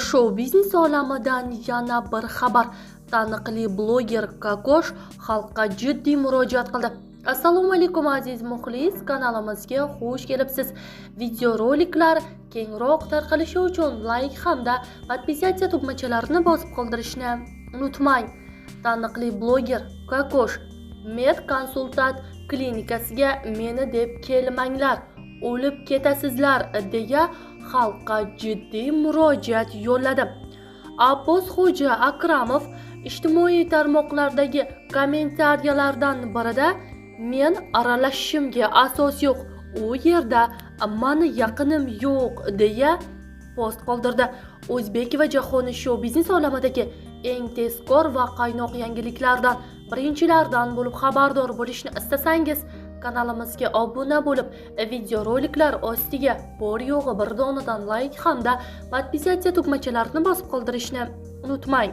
Shou-biznes olamidan yana bir xabar. Taniqli bloger Kokosh xalqqa jiddiy murojaat qildi. Assalomu alaykum aziz muxlis, kanalimizga xush kelibsiz. Videoroliklar kengroq tarqalishi uchun like hamda podpisatsiya tugmachalarini bosib qoldirishni unutmang. Taniqli bloger Kokosh Med konsultant klinikasiga meni deb kelmanglar, o'lib ketasizlar deya xalqqa jiddiy murojaat yo'lladi. Abbos Xo'ja Akramov ijtimoiy tarmoqlardagi kommentariyalardan birida men aralashishimga asos yo'q, u yerda mani yaqinim yo'q deya post qoldirdi. O'zbek va jahon shou-biznes olamidagi eng tezkor va qaynoq yangiliklardan birinchilardan bo'lib xabardor bo'lishni istasangiz, kanalimizga obuna bo'lib, videoroliklar ostiga bor yo'g'i bir donadan like hamda podpisatsiya tugmachalarini bosib qoldirishni unutmang.